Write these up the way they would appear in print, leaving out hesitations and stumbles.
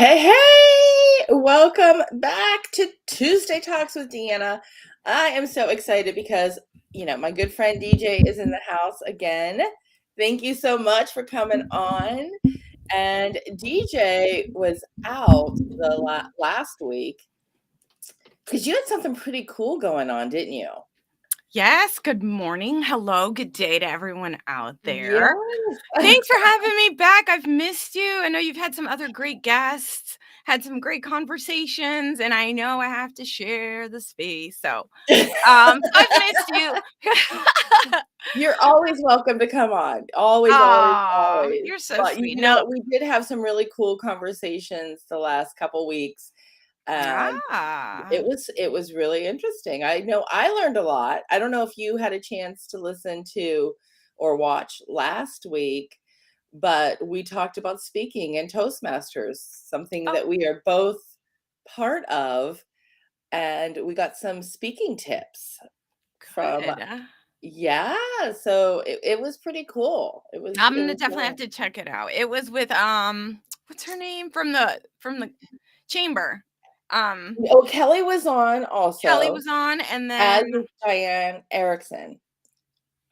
Hey, hey! Welcome back to Tuesday Talks with Deanna. I am so excited because, my good friend DeeJae is in the house again. Thank you so much for coming on. And DeeJae was out the last week because you had something pretty cool going on, didn't you? Yes, good morning. Hello, good day to everyone out there. Yes. Thanks for having me back. I've missed you. I know you've had some other great guests, had some great conversations, and I know I have to share the space. So I've missed you. You're always welcome to come on. Always, always, Aw, always. you're so But sweet. No, we did have some really cool conversations the last couple weeks, and ah, it was really interesting. I know I learned a lot. I don't know if you had a chance to listen to or watch last week, but we talked about speaking and Toastmasters, something oh, that we are both part of, and we got some speaking tips from. good. Yeah, so it was pretty cool. It was I'm it gonna was definitely have nice. to check it out. It was with what's her name from the chamber? Um, Oh, Kelly was on Kelly also, was on, and as then is Diane Erickson.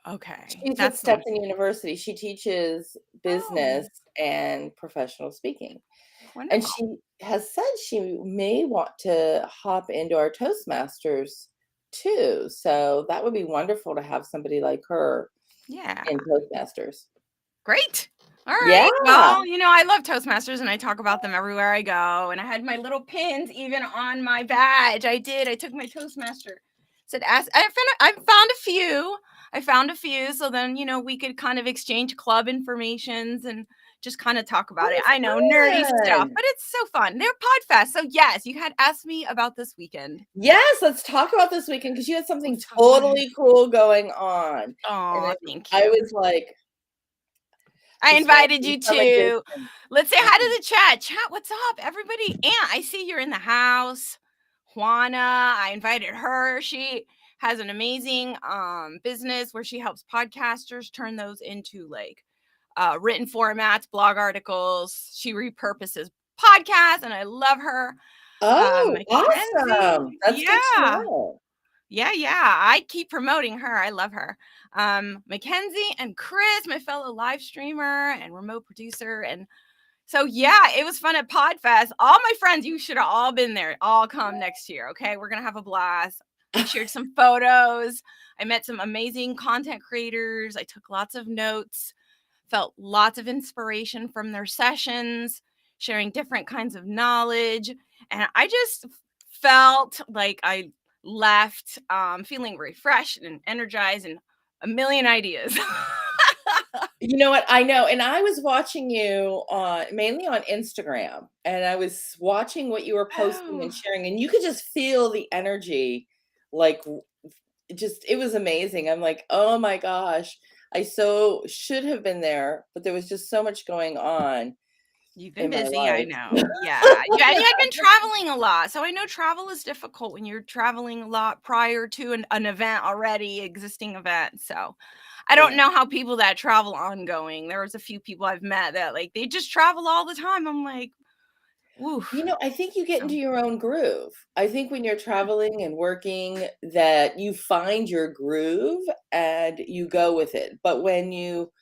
okay, She's with that's the one. Stetson University. She teaches business Oh, and professional speaking. And wonderful. she has said she may want to hop into our Toastmasters too. So that would be wonderful to have somebody like her Yeah, in Toastmasters. great. All Yeah. right. Well, I love Toastmasters and I talk about them everywhere I go. And I had my little pins even on my badge. I did. I took my Toastmaster. Said, ask. I found a few. I found a few. So then, we could kind of exchange club informations and just kind of talk about it. Oh, I know nerdy stuff, fun. but it's so fun. They're Podfest. So, yes, you had asked me about this weekend. Yes, let's talk about this weekend because you had I'm something so excited. totally cool going on. And Oh, then thank I you. was like, I just invited watching you from a to. distance. Let's say I hi said, to the chat. Chat, what's up, everybody? And I see you're in the house. Juana, I invited her. She has an amazing business where she helps podcasters turn those into like written formats, blog articles. She repurposes podcasts, and I love her. oh, Mackenzie, awesome. That's good to yeah. know. Yeah. I keep promoting her. I love her. Mackenzie and Chris, my fellow live streamer and remote producer. And so, yeah, it was fun at Podfest. All my friends, you should have all been there. All come next year. Okay. We're going to have a blast. I shared some photos. I met some amazing content creators. I took lots of notes, felt lots of inspiration from their sessions, sharing different kinds of knowledge. And I just felt like I left feeling refreshed and energized and a million ideas. You know what? I know. And I was watching you on mainly on Instagram, and I was watching what you were posting Oh, and sharing, and you could just feel the energy, like just it was amazing. I'm like, oh my gosh, I so should have been there, but there was just so much going on you've been in my busy, I life. know. Yeah. Yeah. And you had been traveling a lot. So I know travel is difficult when you're traveling a lot prior to an event already, existing event. So I don't Yeah. know how people that travel ongoing. There was a few people I've met that like they just travel all the time. I'm like, oof. I think you get So into your own groove. I think when you're traveling and working that you find your groove and you go with it. But when you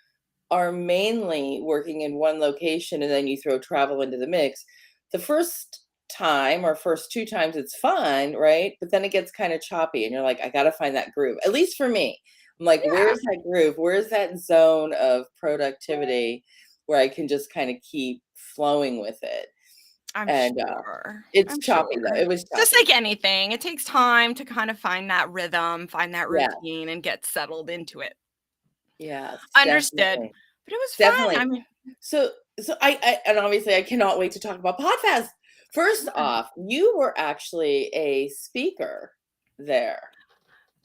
are mainly working in one location and then you throw travel into the mix, the first time or first two times it's fun, right? But then it gets kind of choppy and you're like, I got to find that groove. At least for me. I'm like, yeah, where's that groove? Where's that zone of productivity where I can just kind of keep flowing with it? I'm And sure. it's I'm choppy though. sure. It was Just choppy. like anything, it takes time to kind of find that rhythm, find that Yeah. routine, and get settled into it. Yes, Understood. definitely. But it was fun. Definitely. I mean, So I and obviously I cannot wait to talk about Podfest. First yeah. off, you were actually a speaker there,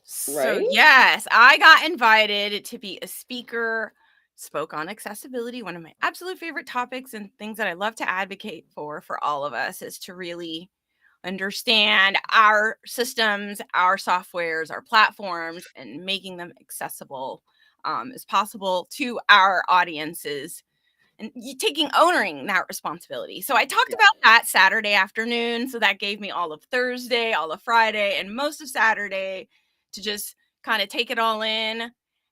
So, right? yes, I got invited to be a speaker, spoke on accessibility. One of my absolute favorite topics and things that I love to advocate for all of us is to really understand our systems, our softwares, our platforms, and making them accessible as possible to our audiences and owning that responsibility. So I talked about that Saturday afternoon. So that gave me all of Thursday, all of Friday, and most of Saturday to just kind of take it all in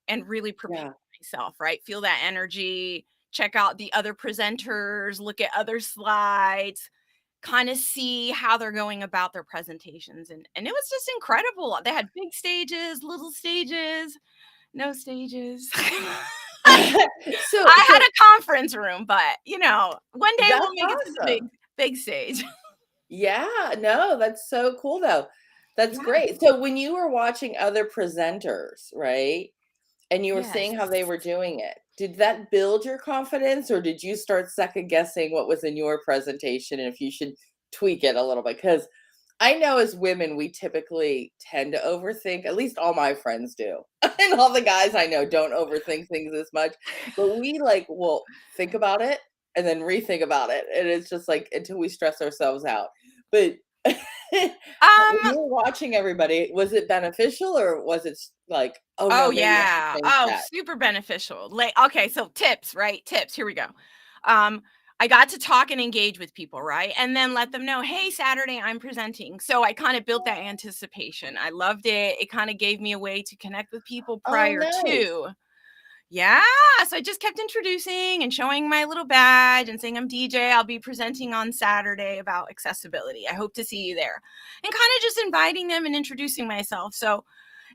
and really prepare myself, right? Feel that energy, check out the other presenters, look at other slides, kind of see how they're going about their presentations. And it was just incredible. They had big stages, little stages, no stages. So I had a conference room, but one day that's we'll make it to the awesome. big stage. Yeah, no, that's so cool though. That's Yeah. great. So when you were watching other presenters, right? And you were Yes. seeing how they were doing it, did that build your confidence or did you start second guessing what was in your presentation and if you should tweak it a little bit? Because I know as women, we typically tend to overthink, at least all my friends do. And all the guys I know don't overthink things as much. But we will think about it and then rethink about it. And it's just like until we stress ourselves out. But when you were watching everybody, was it beneficial or was it like, oh no, Oh maybe I should yeah. change Oh, that? super beneficial. Like, okay, so tips, right? Tips. Here we go. Um, I got to talk and engage with people, right? And then let them know, hey, Saturday I'm presenting. So I kind of built that anticipation. I loved it. It kind of gave me a way to connect with people Oh, prior nice. to. Yeah. So I just kept introducing and showing my little badge and saying, I'm DeeJae. I'll be presenting on Saturday about accessibility. I hope to see you there. And kind of just inviting them and introducing myself. So,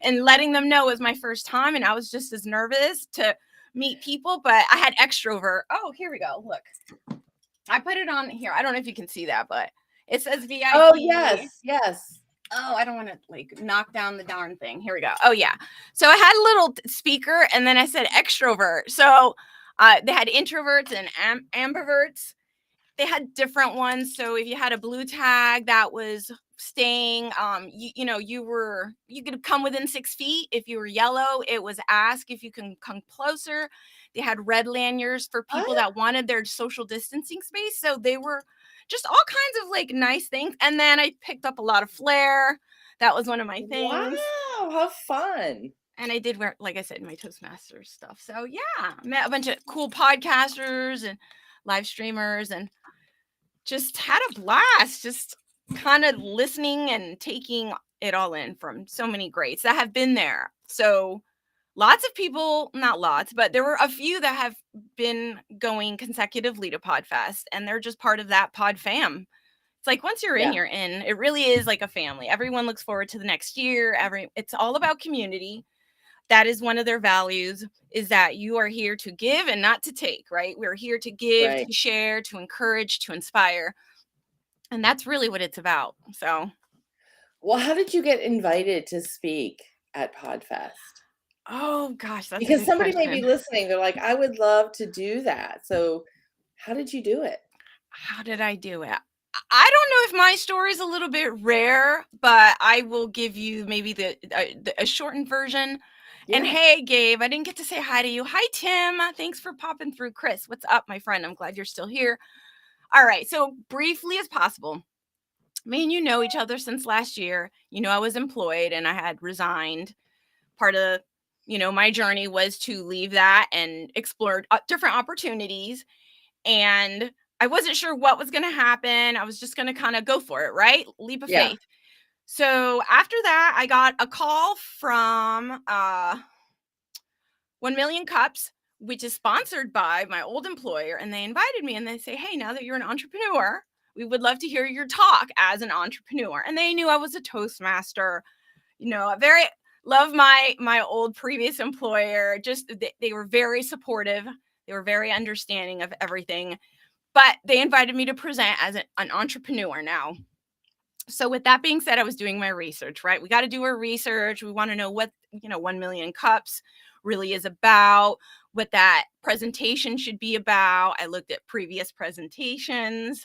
and letting them know it was my first time. And I was just as nervous to meet people, but I had extrovert. Oh, here we go. Look, I put it on here. I don't know if you can see that, but it says Oh, VIP. yes, yes. Oh, I don't want to knock down the darn thing. Here we go. Oh yeah. So I had a little speaker and then I said extrovert. So they had introverts and ambiverts. They had different ones. So if you had a blue tag that was staying, you could come within 6 feet. If you were yellow, it was ask if you can come closer. They had red lanyards for people What? that wanted their social distancing space. So they were just all kinds of nice things. And then I picked up a lot of flair. That was one of my things. Wow, how fun. And I did wear, like I said, my Toastmasters stuff. So yeah, met a bunch of cool podcasters and live streamers and just had a blast, just kind of listening and taking it all in from so many greats that have been there. So lots of people, not lots, but there were a few that have been going consecutively to Podfest, and they're just part of that pod fam. It's like once you're in, Yeah, you're in. It really is like a family. Everyone looks forward to the next year. It's all about community. That is one of their values, is that you are here to give and not to take, right? We're here to give, right. to share, to encourage, to inspire. And that's really what it's about. So, Well, how did you get invited to speak at Podfest? oh gosh, that's a Because good somebody may be question. listening, they're like, "I would love to do that." So, how did you do it? How did I do it? I don't know if my story is a little bit rare, but I will give you maybe a shortened version. And Yeah. hey, Gabe, I didn't get to say hi to you. Hi, Tim. Thanks for popping through. Chris, what's up, my friend? I'm glad you're still here. All right. So, briefly as possible, me and you know each other since last year. I was employed and I had resigned. Part of my journey was to leave that and explore different opportunities, and I wasn't sure what was going to happen. I was just going to kind of go for it, right? Leap of Yeah. faith. So after that, I got a call from 1 Million Cups, which is sponsored by my old employer, and they invited me and they say, hey, now that you're an entrepreneur, we would love to hear your talk as an entrepreneur. And they knew I was a Toastmaster. I very love my old previous employer. Just they were very supportive. They were very understanding of everything. But they invited me to present as an entrepreneur now. So with that being said, I was doing my research, right? We got to do our research. We want to know what 1 Million Cups really is about, what that presentation should be about. I looked at previous presentations.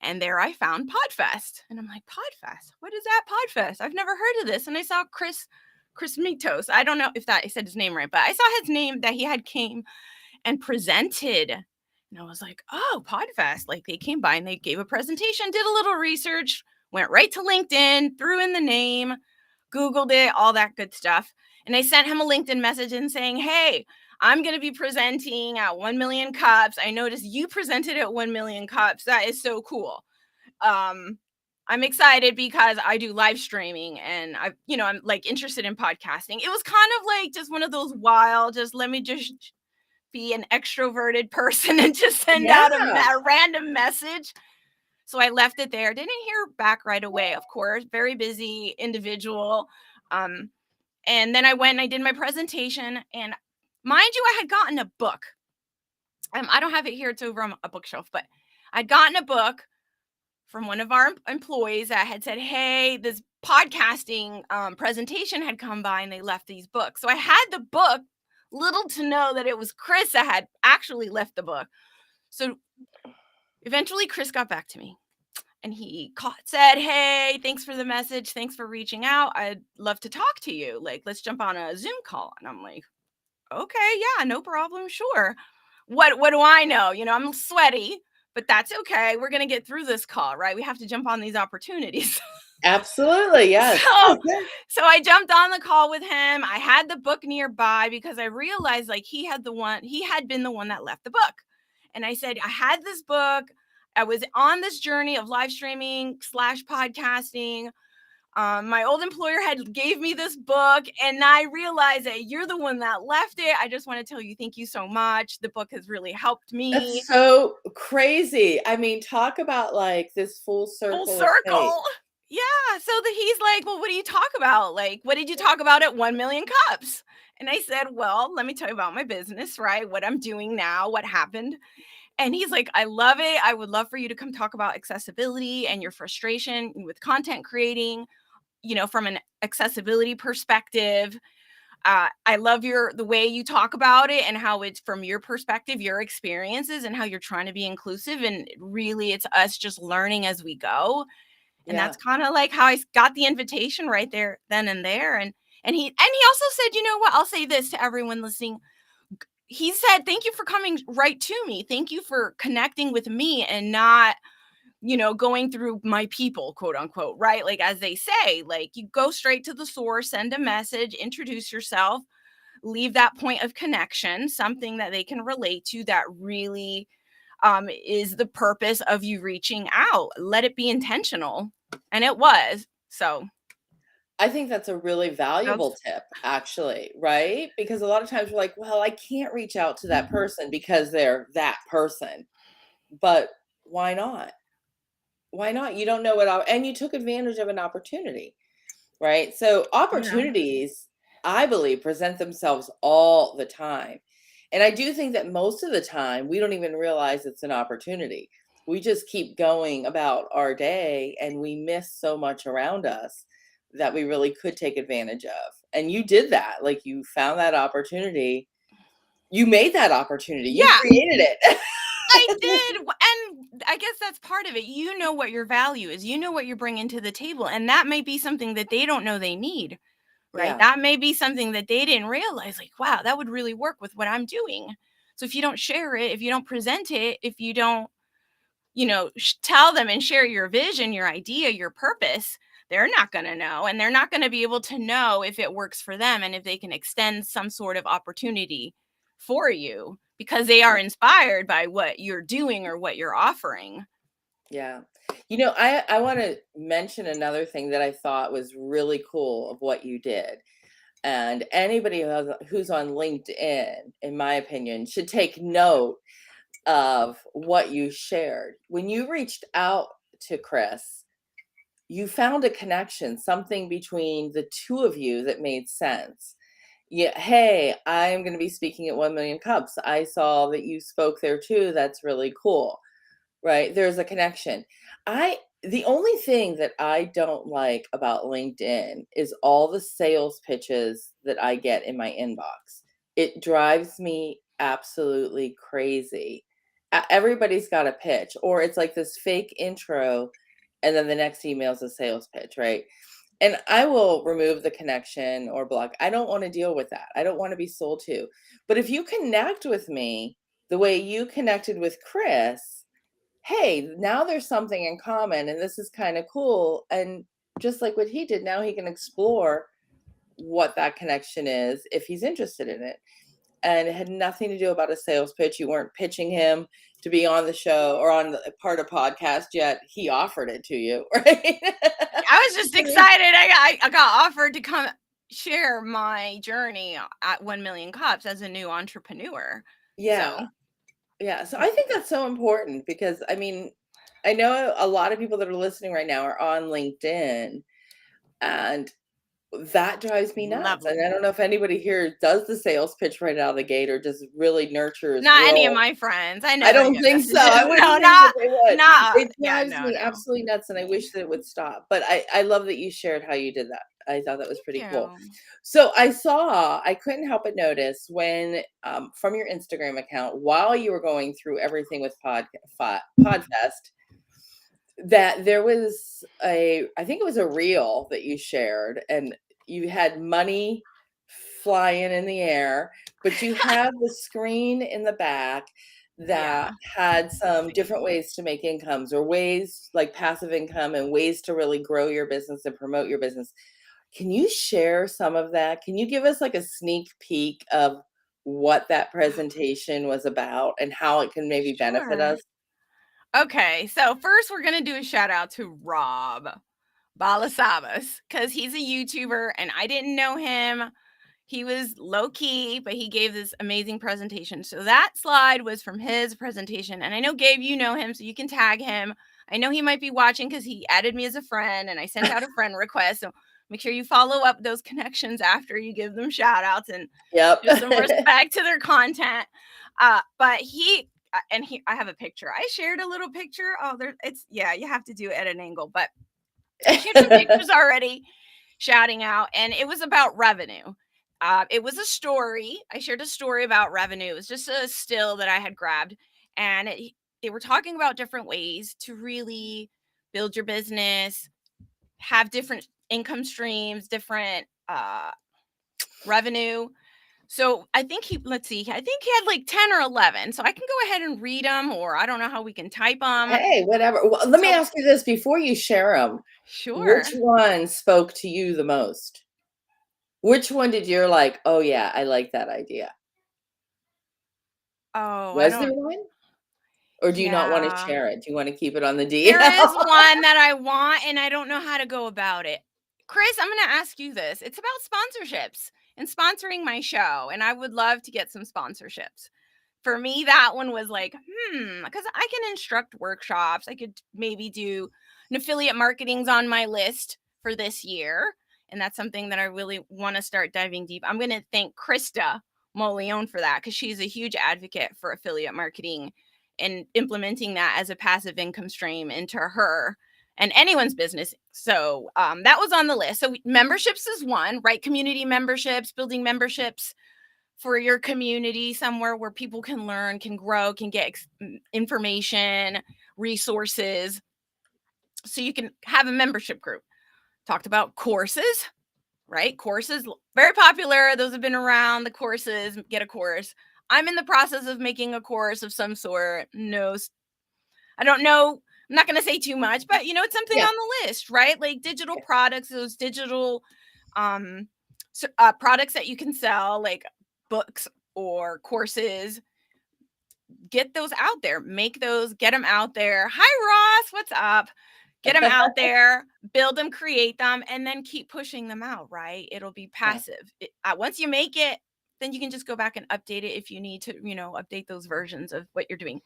And there I found Podfest. And I'm like, Podfest? What is that Podfest? I've never heard of this. And I saw Chris Mitos. I don't know if I said his name right, but I saw his name that he had came and presented. And I was like, oh, Podfest. Like they came by and they gave a presentation, did a little research, went right to LinkedIn, threw in the name, Googled it, all that good stuff. And I sent him a LinkedIn message and saying, hey, I'm going to be presenting at 1 million cups. I noticed you presented at 1 million cups. That is so cool. I'm excited because I do live streaming and I'm like interested in podcasting. It was kind of like just one of those wild, just let me just be an extroverted person and just send out a random message. So I left it there. Didn't hear back right away, of course. Very busy individual. And then I went and I did my presentation. And mind you, I had gotten a book. I don't have it here. It's over on a bookshelf. But I'd gotten a book from one of our employees that had said, hey, this podcasting presentation had come by and they left these books. So I had the book, little to know that it was Chris that had actually left the book. So eventually Chris got back to me and he said, hey, thanks for the message. Thanks for reaching out. I'd love to talk to you. Like, let's jump on a Zoom call. And I'm like, okay, yeah, no problem. Sure. What do I know? I'm sweaty, but that's okay. We're going to get through this call, right? We have to jump on these opportunities. Absolutely, yes. So I jumped on the call with him. I had the book nearby because I realized like he had been the one that left the book. And I said, I had this book. I was on this journey of live streaming / podcasting. My old employer had gave me this book and I realized that you're the one that left it. I just want to tell you, thank you so much. The book has really helped me. That's so crazy. I mean, talk about like this full circle. Full circle. Yeah. So he's like, well, what do you talk about? Like, what did you talk about at 1 million cups? And I said, well, let me tell you about my business, right? What I'm doing now, what happened. And he's like, I love it. I would love for you to come talk about accessibility and your frustration with content creating, from an accessibility perspective. I love the way you talk about it and how it's from your perspective, your experiences, and how you're trying to be inclusive. And really, it's us just learning as we go. And that's kind of like how I got the invitation right there, then and there. And he also said, you know what? I'll say this to everyone listening. He said, thank you for coming right to me. Thank you for connecting with me and not, going through my people, quote unquote, right? Like, as they say, like you go straight to the source, send a message, introduce yourself, leave that point of connection, something that they can relate to that really is the purpose of you reaching out. Let it be intentional. And it was. So I think that's a really valuable tip, actually, right? Because a lot of times we're like, well, I can't reach out to that person because they're that person. But why not? Why not? You don't know and you took advantage of an opportunity, right? So opportunities, I believe, present themselves all the time. And I do think that most of the time we don't even realize it's an opportunity. We just keep going about our day and we miss so much around us that we really could take advantage of. And you did that. Like you found that opportunity. You made that opportunity. You created it. I did. And I guess that's part of it. You know what your value is. You know what you're bringing to the table. And that may be something that they don't know they need, right? Yeah. That may be something that they didn't realize, like, wow, that would really work with what I'm doing. So if you don't share it, if you don't present it, if you don't, tell them and share your vision, your idea, your purpose, they're not going to know. And they're not going to be able to know if it works for them and if they can extend some sort of opportunity for you because they are inspired by what you're doing or what you're offering. Yeah. I want to mention another thing that I thought was really cool of what you did. And anybody who's on LinkedIn, in my opinion, should take note of what you shared. When you reached out to Chris, you found a connection, something between the two of you that made sense. Yeah, hey, I'm going to be speaking at 1 Million Cups. I saw that you spoke there too. That's really cool. Right? There's a connection. The only thing that I don't like about LinkedIn is all the sales pitches that I get in my inbox. It drives me absolutely crazy. Everybody's got a pitch, or it's like this fake intro, and then the next email is a sales pitch, right? And I will remove the connection or block. I don't want to deal with that. I don't want to be sold to. But if you connect with me the way you connected with Chris, hey, now there's something in common and this is kind of cool. And just like what he did, now he can explore what that connection is if he's interested in it. and it had nothing to do about a sales pitch. You weren't pitching him to be on the show or on the part of podcast, yet he offered it to you, right? I was just excited. I got offered to come share my journey at 1 Million Cups as a new entrepreneur. Yeah. So Yeah. So I think that's so important because I mean, I know a lot of people that are listening right now are on LinkedIn, and that drives me nuts. And lovely. I don't know if anybody here does the sales pitch right out of the gate or just really nurtures Not any of real. my friends. I I never don't get think so. messages. I wouldn't No, think that they would. It yeah, drives no, me no. absolutely nuts, and I wish that it would stop. But I love that you shared how you did that. I thought that was pretty Thank cool. you. So I couldn't help but notice when from your Instagram account while you were going through everything with Podfest, that there was I think it was a reel that you shared, and you had money flying in the air, but you had the screen in the back that Yeah. had Let's some see. different ways to make incomes or ways like passive income and ways to really grow your business and promote your business. Can you share some of that? Can you give us like a sneak peek of what that presentation was about and how it can maybe benefit Sure. us? Okay, so first we're gonna do a shout out to Rob Balasabas because he's a YouTuber and I didn't know him. He was low key, but he gave this amazing presentation. So that slide was from his presentation. And I know, Gabe, you know him, so you can tag him. I know he might be watching because he added me as a friend and I sent out a friend request. So make sure you follow up those connections after you give them shout outs and Yep. show some respect to their content. But I have a picture. I shared a little picture. Oh, yeah, you have to do it at an angle, but I shared some pictures already shouting out, and it was about revenue. It was a story. I shared a story about revenue. It was just a still that I had grabbed, and they were talking about different ways to really build your business, have different income streams, different revenue. So I think let's see, I think he had like 10 or 11. So I can go ahead and read them, or I don't know how we can type them. Hey, whatever. Well, let me So ask you this before you share them. Which sure. one spoke to you the most? Which one did you're like, "Oh, yeah, I like that idea." Oh, I Was there don't, one? Or do you not wanna yeah. share it? Do you wanna keep it on the There is DL? one that I want, and I don't know how to go about it. Chris, I'm gonna ask you this. It's about sponsorships and sponsoring my show, and I would love to get some sponsorships. For me, that one was like, because I can instruct workshops. I could maybe do an affiliate marketing's on my list for this year. And that's something that I really want to start diving deep. I'm going to thank Krista Molione for that because she's a huge advocate for affiliate marketing and implementing that as a passive income stream into her and anyone's business. So that was on the list. So memberships is one, right? Community memberships, building memberships for your community, somewhere where people can learn, can grow, can get information, resources. So you can have a membership group. Talked about courses, right? Courses, very popular. Those have been around. The courses, get a course. I'm in the process of making a course of some sort. No, I don't know. I'm not going to say too much, but it's something Yeah. on the list, right? Like digital Yeah. products, those digital products that you can sell, like books or courses. Get those out there. Make those, get them out there. Hi, Ross. What's up? Get them out there, build them, create them, and then keep pushing them out, right? It'll be Yeah. passive. Once you make it, then you can just go back and update it if you need to, update those versions of what you're doing.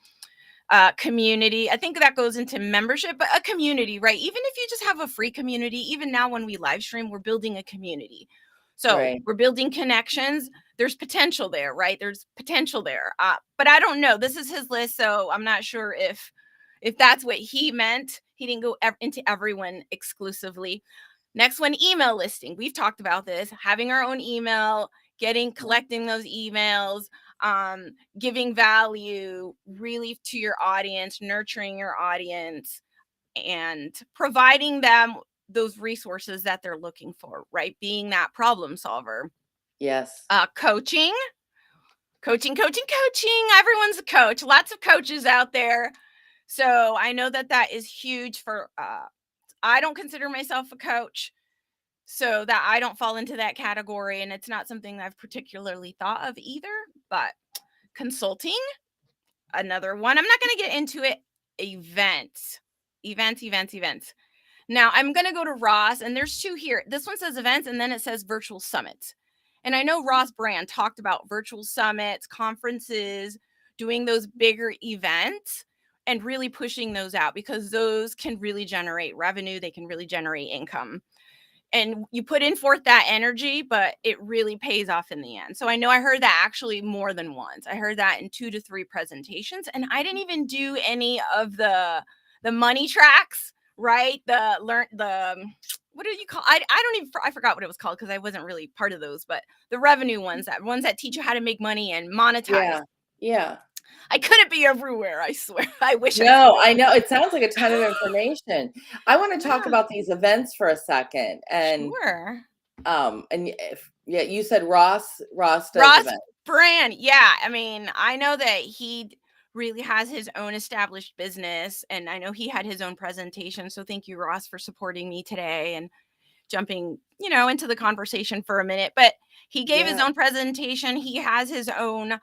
Community, I think that goes into membership, but a community, right? Even if you just have a free community, even now when we live stream, we're building a community. So Right. we're building connections. There's potential there, right? There's potential there. But I don't know. This is his list, so I'm not sure if that's what he meant. He didn't go into everyone exclusively. Next one, email listing. We've talked about this, having our own email, collecting those emails, giving value really to your audience, nurturing your audience, and providing them those resources that they're looking for, right? Being that problem solver. Yes. Coaching. Everyone's a coach. Lots of coaches out there. So I know that is huge for, I don't consider myself a coach, so that I don't fall into that category. And it's not something that I've particularly thought of either. But consulting, another one. I'm not going to get into it. Events. Now I'm going to go to Ross, and there's two here. This one says events, and then it says virtual summits. And I know Ross Brand talked about virtual summits, conferences, doing those bigger events and really pushing those out, because those can really generate revenue. They can really generate income. And you put in forth that energy, but it really pays off in the end. So I know I heard that actually more than once. I heard that in 2 to 3 presentations, and I didn't even do any of the money tracks, right? The what do you call, I don't even, I forgot what it was called because I wasn't really part of those, but the revenue ones, that teach you how to make money and monetize. Yeah. I couldn't be everywhere, I swear. I wish I No, could. I know. It sounds like a ton of information. I want to talk Yeah, about these events for a second. sure. And you said Ross does Ross events. Brand, yeah. I mean, I know that he really has his own established business, and I know he had his own presentation. So thank you, Ross, for supporting me today and jumping, into the conversation for a minute. But he gave his Yeah, own presentation. He has his own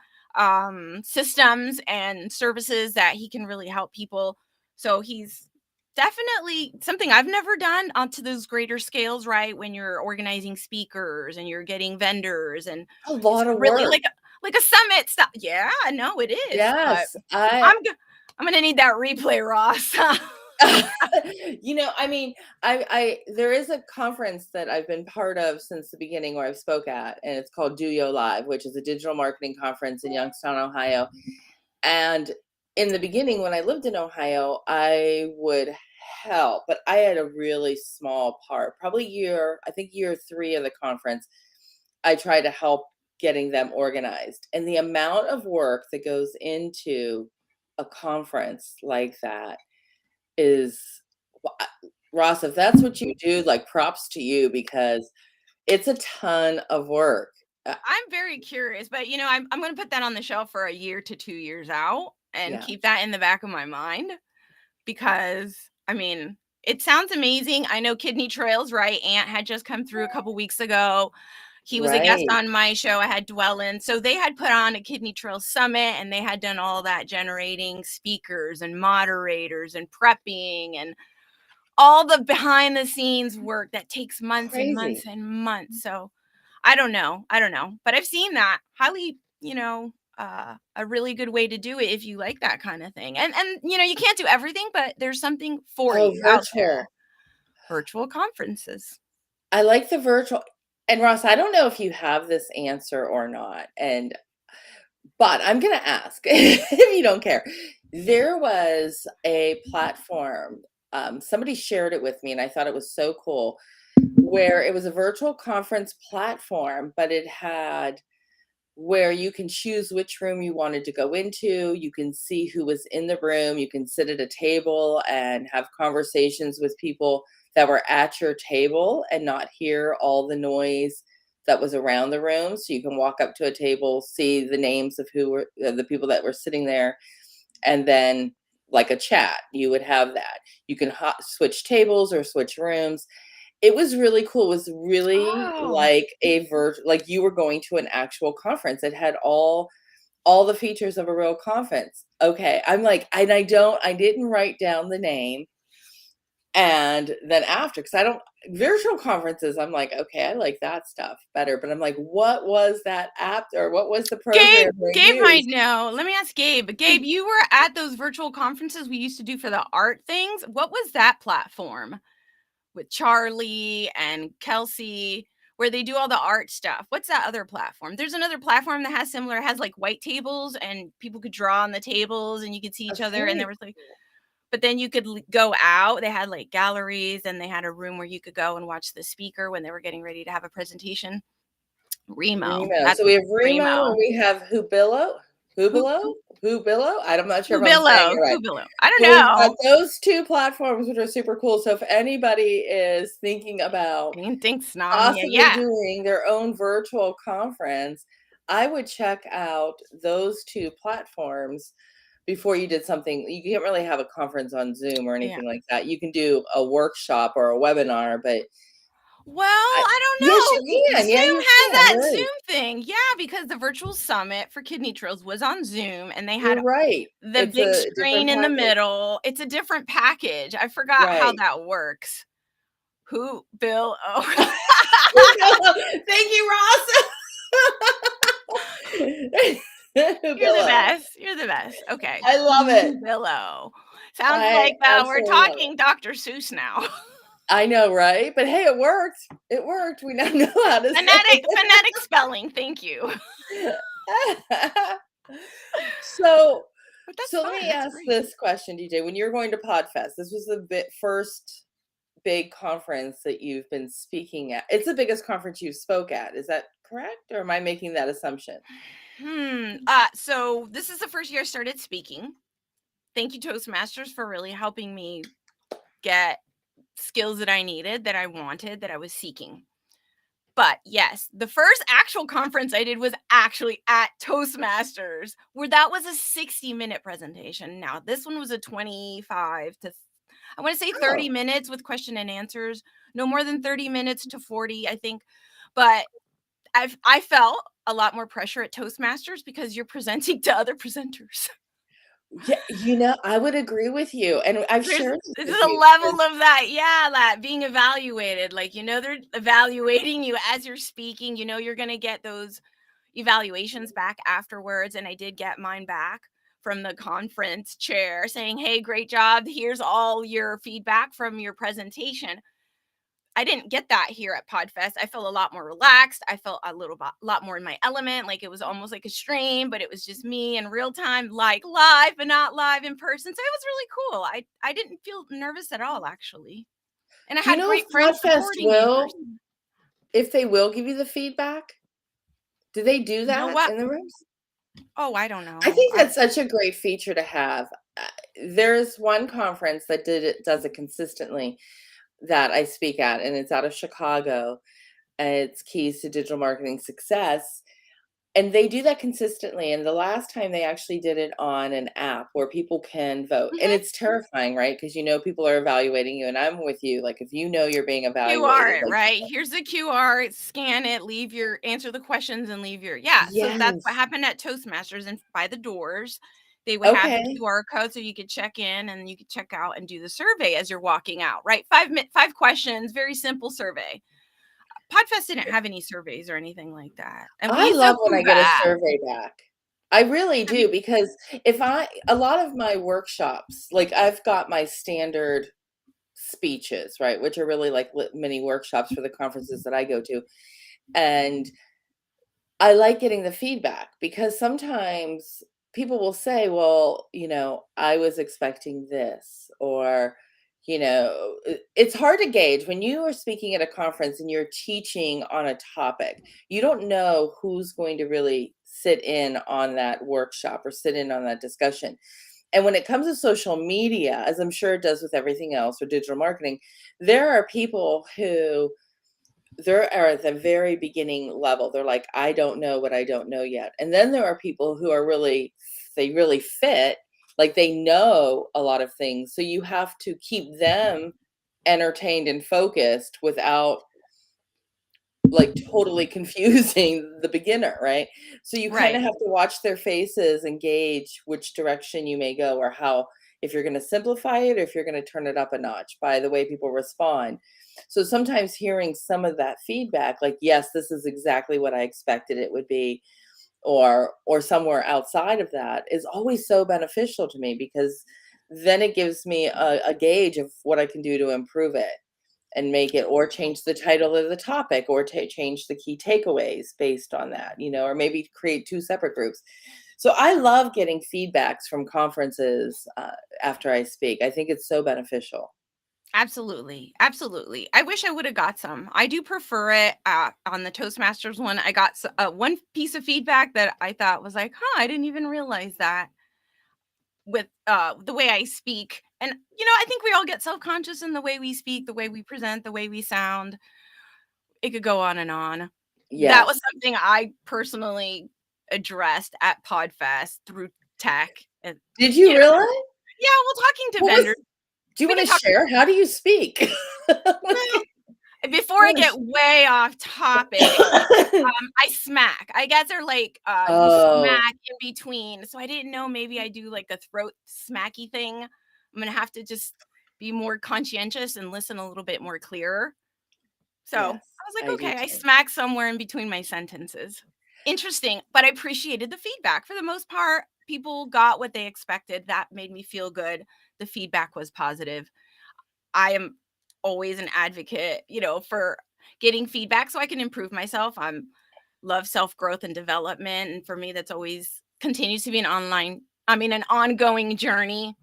systems and services that he can really help people. So he's definitely something I've never done onto those greater scales, right? When you're organizing speakers and you're getting vendors, and a it's lot of really work. like a summit stuff. Yeah, I know it is, but Yes, I I'm gonna need that replay, Ross. I mean, I there is a conference that I've been part of since the beginning where I've spoke at, and it's called DeeJae Live, which is a digital marketing conference in Youngstown, Ohio. And in the beginning, when I lived in Ohio, I would help, but I had a really small part. Probably I think year 3 of the conference, I tried to help getting them organized. And the amount of work that goes into a conference like that is, Ross, if that's what you do, like props to you, because it's a ton of work. I'm very curious, but I'm going to put that on the shelf for a year to 2 years out and Yeah, keep that in the back of my mind, because I mean, it sounds amazing. I know Kidney Trails, right? Ant had just come through a couple weeks ago. He was a guest right. on my show. I had Dwell in. So they had put on a Kidney Trails Summit, and they had done all that, generating speakers and moderators and prepping and all the behind the scenes work that takes months and months Crazy. and months. So I don't know. But I've seen that highly, a really good way to do it if you like that kind of thing. And you can't do everything, but there's something for Oh, you out there. virtual. Virtual conferences. I like the virtual. And Ross, I don't know if you have this answer or not, but I'm going to ask if you don't care. There was a platform, somebody shared it with me, and I thought it was so cool, where it was a virtual conference platform, but it had where you can choose which room you wanted to go into. You can see who was in the room. You can sit at a table and have conversations with people that were at your table and not hear all the noise that was around the room. So you can walk up to a table, see the names of who were the people that were sitting there, and then like a chat, you would have that. You can switch tables or switch rooms. It was really cool. It was really Oh, like like you were going to an actual conference. It had all the features of a real conference. Okay, I'm like, and I didn't write down the name. And then after, because I don't virtual conferences, I'm like, okay, I like that stuff better. But I'm like, what was that app, or what was the Gabe. program they Gabe might used? know. Let me ask Gabe. Gabe, you were at those virtual conferences we used to do for the art things. What was that platform with Charlie and Kelsey, where they do all the art stuff? What's that other platform? There's another platform that has similar, it has like white tables, and people could draw on the tables and you could see each other. And Very there was like, cool. but then you could go out. They had like galleries, and they had a room where you could go and watch the speaker when they were getting ready to have a presentation. Remo. Remo. That's So we have Remo Remo. and we have Hubilo. Who Hubilo. I'm not sure if I'm saying Hubillo. it right. Hubillo. I don't So we've got know. those two platforms, which are super cool. So if anybody is thinking about Thanks, Nom. Yeah, possibly yeah. doing their own virtual conference, I would check out those two platforms before you did something. You can't really have a conference on Zoom or Yeah. anything like that. You can do a workshop or a webinar, but Well, I I Yes, don't you know. can. Zoom Yeah, you has can, that right. Zoom thing. Yeah, because the virtual summit for Kidney Trails was on Zoom and they had You're right. the It's big a different screen in the package. middle. It's a different package. I forgot how Right. that works. Who? Bill? Oh. Thank you, Ross. You're the Billo. best. You're the best. Okay. I love it. Billow. Sounds I like we're absolutely love it. talking Dr. Seuss now. I know, right? But hey, it worked. It worked. We now know how to say Phonetic spelling. Thank you. it. So, But that's so let fun. me That's ask great. this question, DJ. When you're going to Podfest, this was the first big conference that you've been speaking at. It's the biggest conference you spoke at. Is that correct? Or am I making that assumption? So this is the first year I started speaking. Thank you, Toastmasters, for really helping me get skills that I needed, that I wanted, that I was seeking. But yes, the first actual conference I did was actually at Toastmasters, where that was a 60-minute presentation. Now, this one was a 25 to, I want to say 30 Oh, minutes with question and answers, no more than 30 minutes to 40, I think. But I felt a lot more pressure at Toastmasters because you're presenting to other presenters. yeah. I would agree with you. And I've shared this There's with a you level because, of that, yeah, that being evaluated. Like, they're evaluating you as you're speaking. You're gonna get those evaluations back afterwards. And I did get mine back from the conference chair saying, "Hey, great job. Here's all your feedback from your presentation." I didn't get that here at Podfest. I felt a lot more relaxed. I felt a lot more in my element. Like it was almost like a stream, but it was just me in real time, like live, but not live in person. So it was really cool. I didn't feel nervous at all, actually. And I do you had know if great friends Podfest supporting me in will, person. if they will give you the feedback? Do they do You know that what? in the rooms? Oh, I don't I know. think that's such a great feature to have. There's one conference that does it consistently that I speak at, and it's out of Chicago. And it's Keys to Digital Marketing Success. And they do that consistently. And the last time they actually did it on an app where people can vote. And Mhm. it's terrifying, right? Because people are evaluating you. And I'm with you. Like if you're being QR evaluated, it, like right? Here's the QR, scan it, answer the questions and leave yeah. So that's what yes. happened at Toastmasters, and by the doors, they would have the Okay. QR code so you could check in and you could check out and do the survey as you're walking out, right? 5 questions, very simple survey. Podfest didn't have any surveys or anything like that. And we I used to love when I approve get a that. survey back. I really Have you do because a lot of my workshops, like I've got my standard speeches, right, which are really like mini workshops for the conferences that I go to. And I like getting the feedback because sometimes people will say, well, I was expecting this, or, it's hard to gauge when you are speaking at a conference and you're teaching on a topic. You don't know who's going to really sit in on that workshop or sit in on that discussion. And when it comes to social media, as I'm sure it does with everything else or digital marketing, there are people who they're at the very beginning level. They're like, I don't know what I don't know yet. And then there are people who are they really fit, like they know a lot of things. So you have to keep them entertained and focused without like totally confusing the beginner, right? So you kind of right. have to watch their faces and gauge which direction you may go or how, if you're going to simplify it or if you're going to turn it up a notch by the way people respond. So sometimes hearing some of that feedback, like, yes, this is exactly what I expected it would be, or somewhere outside of that is always so beneficial to me because then it gives me a gauge of what I can do to improve it and make it or change the title of the topic or change the key takeaways based on that, or maybe create two separate groups. So I love getting feedbacks from conferences after I speak. I think it's so beneficial. Absolutely. Absolutely. I wish I would have got some. I do prefer it on the Toastmasters one. I got one piece of feedback that I thought was like, huh, I didn't even realize that with the way I speak. And, I think we all get self conscious in the way we speak, the way we present, the way we sound. It could go on and on. That was Yes. something I personally addressed at Podfest through tech. And, Did you you know, really? yeah, well, talking to What was vendors, Do you we want can to talk. share? How do you speak? Well, Before I get way off topic, I smack. I guess they're like, you Oh, smack in between. So I didn't know maybe I do like a throat smacky thing. I'm gonna have to just be more conscientious and listen a little bit more clearer. So I yes, was like, I do okay, I too. smack somewhere in between my sentences. Interesting, but I appreciated the feedback. For the most part, people got what they expected. That made me feel good. The feedback was positive. I am always an advocate, for getting feedback so I can improve myself. I'm love self-growth and development. And for me, that's always continues to be an ongoing journey.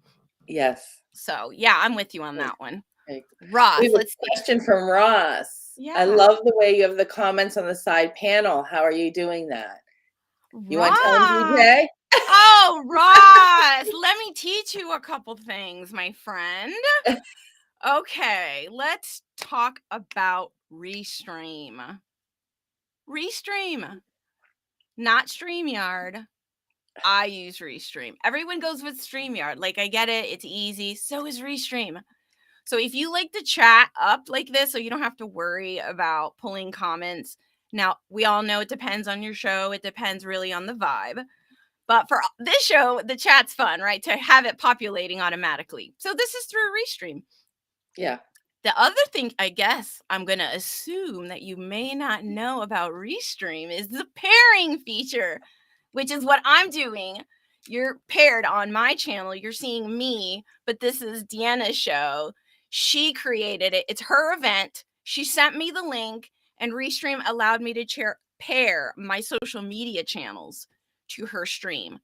Yes. So yeah, I'm with you on Right, that one. right. We Ross, have let's a see. question from Ross. I Yeah. love the way you have the comments on the side panel. How are you doing that? You want to tell him, Ross. DeeJae? Oh, Ross, let me teach you a couple things, my friend. Okay, let's talk about Restream. Restream, not StreamYard. I use Restream. Everyone goes with StreamYard. Like, I get it. It's easy. So is Restream. So if you like to chat up like this, so you don't have to worry about pulling comments. Now, we all know it depends on your show. It depends really on the vibe. But for this show, the chat's fun, right? To have it populating automatically. So this is through Restream. Yeah. The other thing, I guess, I'm going to assume that you may not know about Restream is the pairing feature, which is what I'm doing. You're paired on my channel. You're seeing me, but this is Deanna's show. She created it. It's her event. She sent me the link, and Restream allowed me to pair my social media channels to her stream.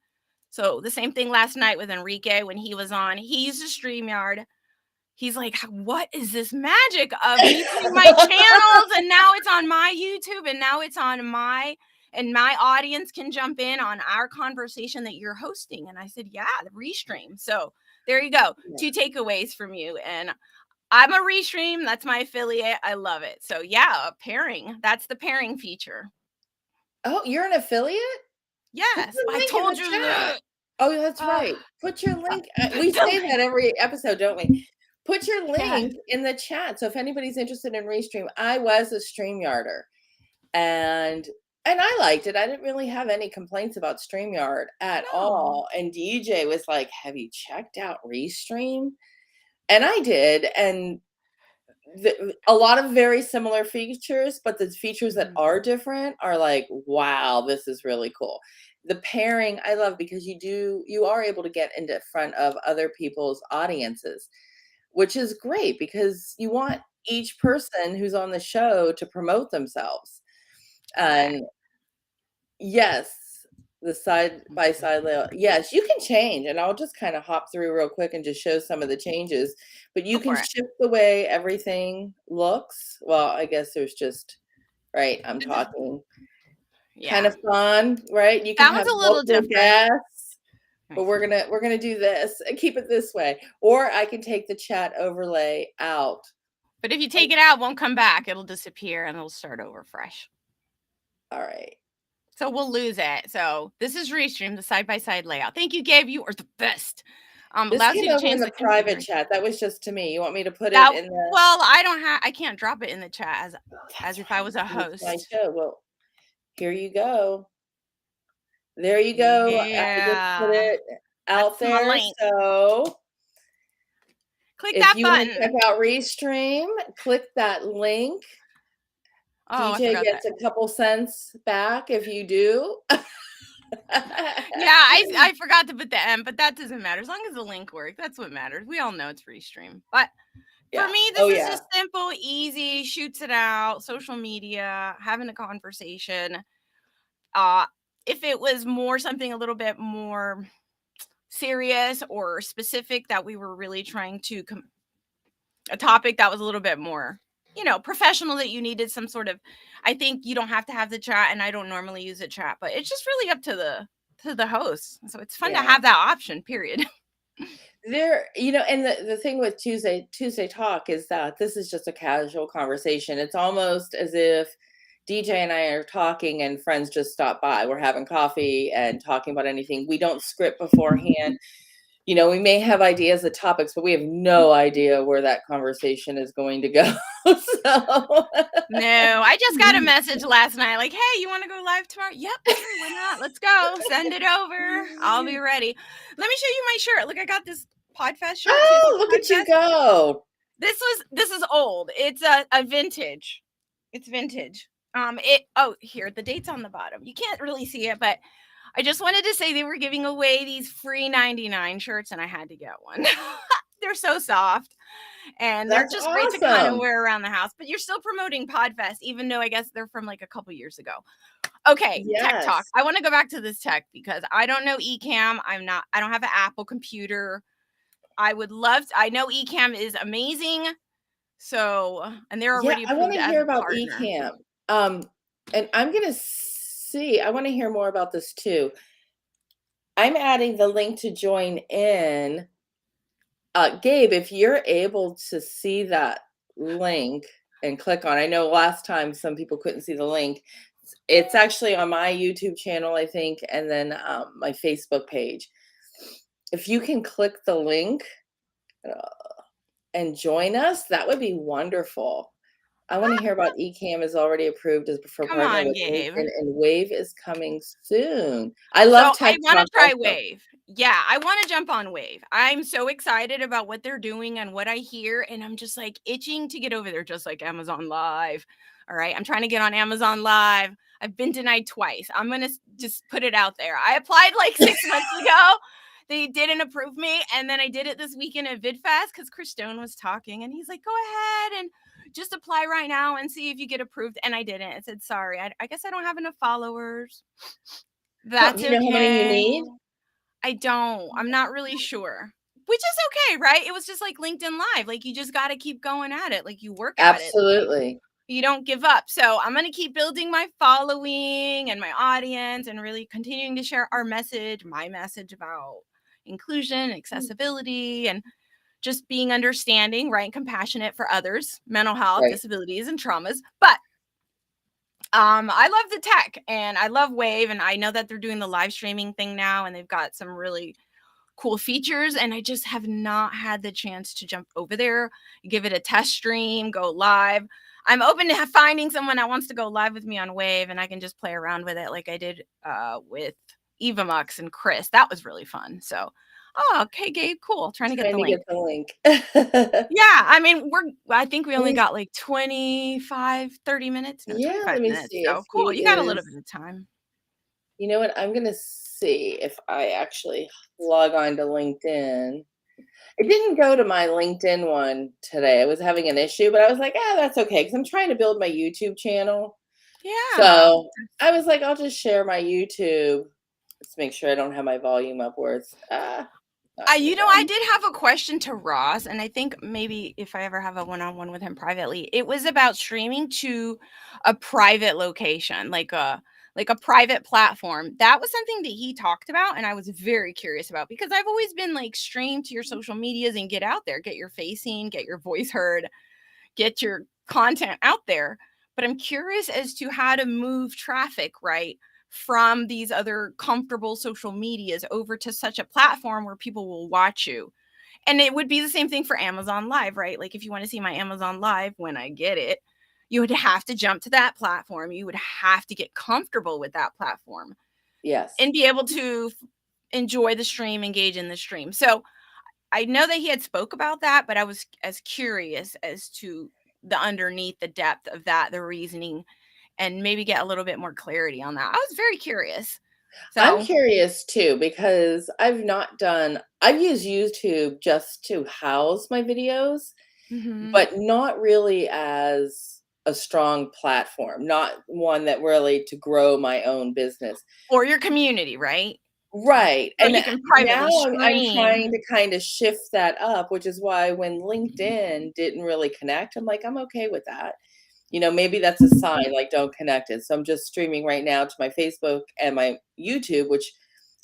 So the same thing last night with Enrique when he was on. He used a StreamYard. He's like, what is this magic of me putting my channels and now it's on my YouTube and now it's on and my audience can jump in on our conversation that you're hosting. And I said, yeah, the Restream. So there you go. Yeah. 2 takeaways from you. And I'm a Restream. That's my affiliate. I love it. So yeah, pairing. That's the pairing feature. Oh, you're an affiliate? Put Yes, your I link in told the you chat. that. Oh, that's Uh, right. Put your link. We the say that every episode, don't we? Put your yeah. link in the chat. So if anybody's interested in Restream, I was a StreamYarder, and I liked it. I didn't really have any complaints about StreamYard at No. all. And DeeJae was like, "Have you checked out Restream?" And I did, and a lot of very similar features, but the features that Mhm. are different are like, wow, this is really cool. The pairing I love because you are able to get into front of other people's audiences, which is great because you want each person who's on the show to promote themselves. Correct. And yes, the side by side layout. Yes, you can change, and I'll just kind of hop through real quick and just show some of the changes. But you Go can for it. shift the way everything looks. Well, I guess there's just right. I'm talking kind Yeah. of fun, right? You can That have one's a little multiple different. guests, Let but me see. we're gonna do this and keep it this way. Or I can take the chat overlay out. But if you take it out, it won't come back. It'll disappear and it'll start over fresh. All right. So we'll lose it. So this is Restream, the side-by-side layout. Thank you, Gabe. You are the best. This Allows came you to over in change the the private configuration. chat. That was just to me. You want me to put it That in the well, I can't drop it in the chat oh, as that's if I right. was a It's my host. show. Well, here you go. There you go. I just put Yeah. it out That's my there. link. So Click if that you want to check button. out Restream, click that link. Oh, I DeeJae forgot that. gets a couple cents back if you do. Yeah, I forgot to put the M, but that doesn't matter. As long as the link works, that's what matters. We all know it's Restream. But for Yeah. me, Oh, this is yeah. just simple, easy, shoots it out, social media, having a conversation. Uh, if it was more something a little bit more serious or specific that we were really trying to a topic that was a little bit more, professional that you needed some sort of, I think you don't have to have the chat, and I don't normally use the chat, but it's just really up to the host. So it's fun to Yeah. have that option, period. And the thing with Tuesday Talk is that this is just a casual conversation. It's almost as if DeeJae and I are talking and friends just stop by. We're having coffee and talking about anything. We don't script beforehand. You know, we may have ideas of topics, but we have no idea where that conversation is going to go. So No, I just got a message last night like, "Hey, you wanna go live tomorrow?" "Yep, sure, why not? Let's go. Send it over. I'll be ready." Let me show you my shirt. Look, I got this Podfest shirt. See, it says Oh, look at you Podfest. go. This is old. It's a vintage. It's vintage. It oh, here, the date's on the bottom. You can't really see it, but I just wanted to say they were giving away these free 99 shirts, and I had to get one. They're so soft, and they're That's just great to kind of awesome. wear around the house. But you're still promoting Podfest, even though I guess they're from like a couple years ago. Okay, tech talk. Yes. I want to go back to this tech because I don't know Ecamm. I don't have an Apple computer. I would love to, I know Ecamm is amazing. So, and they're Yeah, already I want approved to as hear a about partner. Ecamm. Um, and I'm gonna see. I want to hear more about this too. I'm adding the link to join in. Gabe, if you're able to see that link and click on, I know last time some people couldn't see the link. It's actually on my YouTube channel, I think, and then my Facebook page. If you can click the link uh, and join us, that would be wonderful. I want to hear about Ecamm is already approved as a preferred Come partner on, with Gabe. LinkedIn, and Wave is coming soon. I So love I tech want to talk try also. Wave. Yeah, I want to jump on Wave. I'm so excited about what they're doing and what I hear, and I'm just like itching to get over there, just like Amazon Live. All right, I'm trying to get on Amazon Live. I've been denied twice. I'm gonna just put it out there. I applied like 6 months ago. They didn't approve me, and then I did it this weekend at VidFest because Chris Stone was talking, and he's like, "Go ahead and just apply right now and see if you get approved." And I didn't. I said, "Sorry, I guess I don't have enough followers." Do That's you know how many you okay. need? I don't. I'm not really sure. Which is okay, right? It was just like LinkedIn Live. Like you just got to keep going at it. Like you work at it. Absolutely. You don't give up. So I'm going to keep building my following and my audience and really continuing to share our message, my message about inclusion, accessibility, and just being understanding, right? And compassionate for others, mental health, Right. disabilities, and traumas. But I love the tech and I love Wave, and I know that they're doing the live streaming thing now, and they've got some really cool features, and I just have not had the chance to jump over there, give it a test stream, go live. I'm open to finding someone that wants to go live with me on Wave, and I can just play around with it like I did with Eva Mux and Chris. That was really fun. So, oh, okay, Gabe, cool. Trying to get Trying the to get link. the link. Yeah, I mean, I think we Let only me got like 25, 30 minutes. No, Yeah, 25 let me minutes. see if So cool. he You got a little is. bit of time. You know what? I'm gonna see if I actually log on to LinkedIn. It didn't go to my LinkedIn one today. I was having an issue, but I was like, "Ah, that's okay," because I'm trying to build my YouTube channel. Yeah. So I was like, I'll just share my YouTube. Let's make sure I don't have my volume up where it's not gonna I go. did have a question to Ross, and I think maybe if I ever have a one-on-one with him privately, it was about streaming to a private location, like a private platform. That was something that he talked about, and I was very curious about because I've always been like stream to your social medias and get out there, get your face seen, get your voice heard, get your content out there. But I'm curious as to how to move traffic, right, from these other comfortable social medias over to such a platform where people will watch you. And it would be the same thing for Amazon Live, right? Like if you want to see my Amazon Live when I get it, you would have to jump to that platform. You would have to get comfortable with that platform Yes. and be able to enjoy the stream, engage in the stream. So I know that he had spoke about that, but I was as curious as to the underneath the depth of that, the reasoning, and maybe get a little bit more clarity on that. I was very curious. I'm So, curious too because I've used YouTube just to house my videos, mhm. but not really as a strong platform, not one that really to grow my own business. Or your community, right? Right, So and you can now privately I'm trying stream. to kinda shift that up, which is why when LinkedIn didn't really connect, I'm like, "I'm okay with that." You know, maybe that's a sign, like, don't connect it. So I'm just streaming right now to my Facebook and my YouTube, which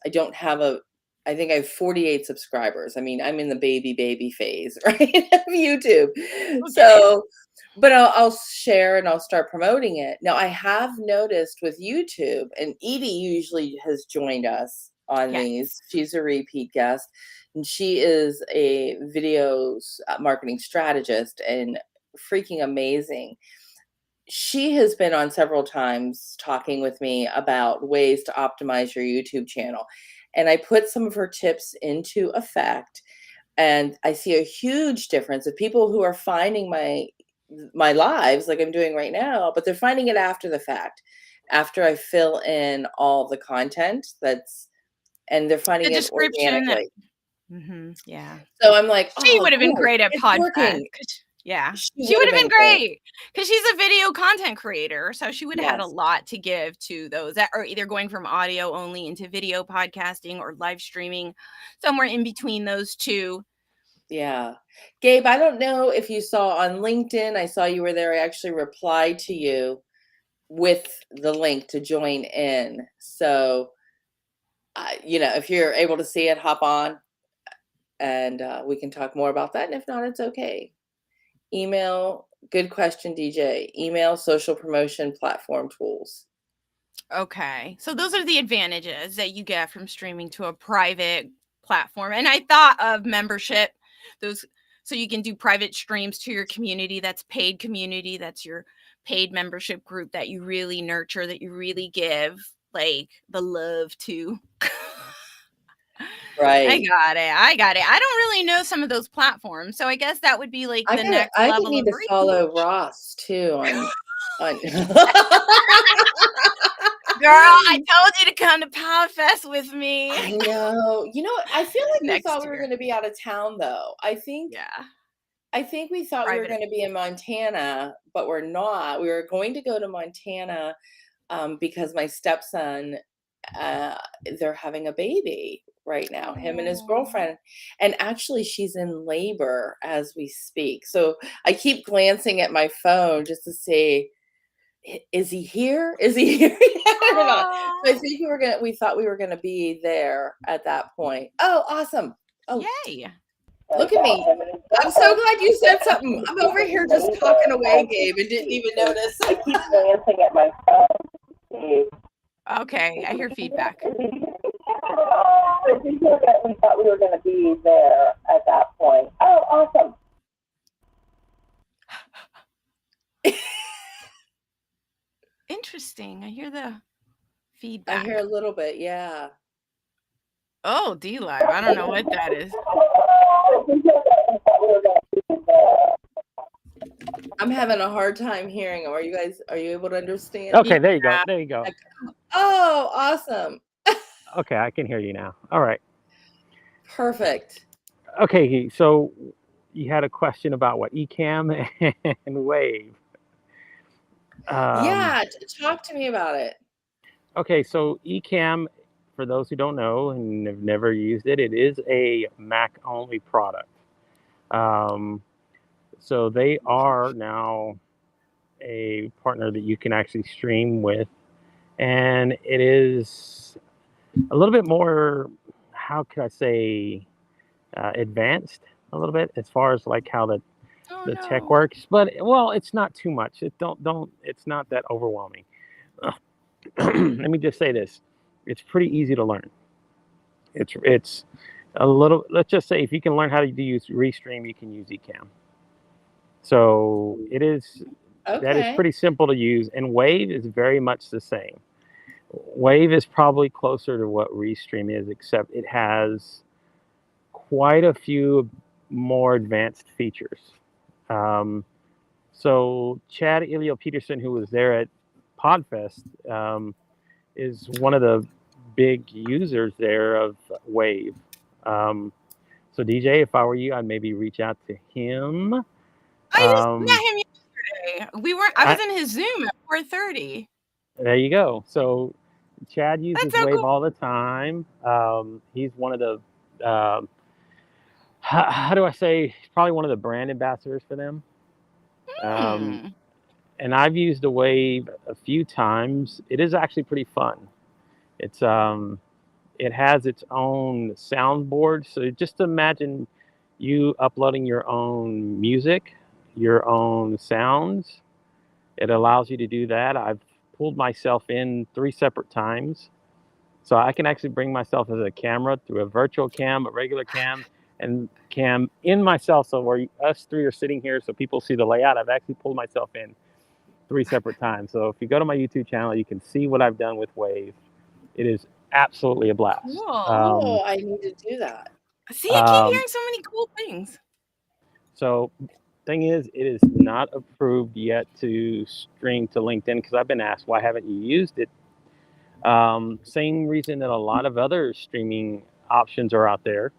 I don't have a I think I have 48 subscribers. I mean, I'm in the baby phase, right, of YouTube. Okay. So, but I'll share and I'll start promoting it. Now, I have noticed with YouTube, and Edie usually has joined us on Yes. these. She's a repeat guest, and she is a videos marketing strategist and freaking amazing. She has been on several times talking with me about ways to optimize your YouTube channel. And I put some of her tips into effect, and I see a huge difference of people who are finding my lives like I'm doing right now, but they're finding it after the fact, after I fill in all the content and they're The finding it description. organically. Yeah. So I'm like, She oh, would have been cool, great at it's Podfest. working. Yeah. She She would would have have been been great. great because she's a video content creator. So she would have had a Yes. lot to give to those that are either going from audio only into video podcasting or live streaming, somewhere in between those two. Yeah. Gabe, I don't know if you saw on LinkedIn, I saw you were there. I actually replied to you with the link to join in. So, if you're able to see it, hop on and we can talk more about that. And if not, it's okay. Email, good question, DeeJae. Email, social promotion platform tools. Okay. So those are the advantages that you get from streaming to a private platform. And I thought of membership, those so you can do private streams to your community, that's paid community, that's your paid membership group that you really nurture, that you really give like the love to. I Right. got it. I got it. I don't really know some of those platforms. So I guess that would be like the next I level need of to reach. follow Ross too on Girl, I told you to come to Podfest with me I know. I feel like we thought next we were year. going to be out of town though. Yeah. I think we thought we were Private. going to be in Montana, but we're not. We were going to go to Montana because my stepson, uh, they're having a baby right now, him and his Oh. girlfriend. And actually, she's in labor as we speak. So I keep glancing at my phone just to see, is he here? Is he here yet or not? So I Aw. think we thought we were going to be there at that point. Oh, awesome. Oh, Yay. look at me. I'm so glad you said something. I'm over here just talking away, Gabe, and didn't even notice. I keep glancing at my phone. Okay, I hear feedback. I think we thought we were going to be there at that point. Oh, awesome. Interesting. I hear the I feedback. hear a little bit, yeah. Oh, D Live. I don't know what that is. I'm having a hard time hearing them. Are you able to understand? Okay, there you go. Yeah. There you go. Oh, awesome. Okay, I can hear you now. All right. Perfect. Okay, so you had a question about what Ecamm and Wave. Yeah, talk to me about it. Okay, so Ecamm, for those who don't know and have never used it, it is a Mac only product. So they are now a partner that you can actually stream with, and it is a little bit more, how could I say, advanced a little bit as far as like how the Oh tech no. works, but well, it's not too much. It's not that overwhelming. Let me just say this: it's pretty easy to learn. It's a little. Let's just say if you can learn how to use Restream, you can use Ecamm. So it is. That is Okay. pretty simple to use, and Wave is very much the same. Wave is probably closer to what Restream is, except it has quite a few more advanced features. So Chad Ilio Peterson, who was there at Podfest, is one of the big users there of Wave. So DeeJae, if I were you, I'd maybe reach out to him. I just met him yesterday. I was in his Zoom at 4:30. There you go. So Chad uses That's so Wave cool. all the time. He's one of the how do I say? He's probably one of the brand ambassadors for them. And I've used the Wave a few times. It is actually pretty fun. It's it has its own soundboard. So just imagine you uploading your own music, your own sounds. It allows you to do that. I've pulled myself in 3 separate times So I can actually bring myself as a camera through a virtual cam, a regular cam, and cam in myself. So where us three are sitting here, so people see the layout, I've actually pulled myself in 3 separate times. So if you go to my YouTube channel, you can see what I've done with Wave. It is absolutely a blast. Cool. Oh, I need to do that. See, I keep hearing so many cool things. So thing is, it is not approved yet to stream to LinkedIn because I've been asked, why haven't you used it? Same reason that a lot of other streaming options are out there.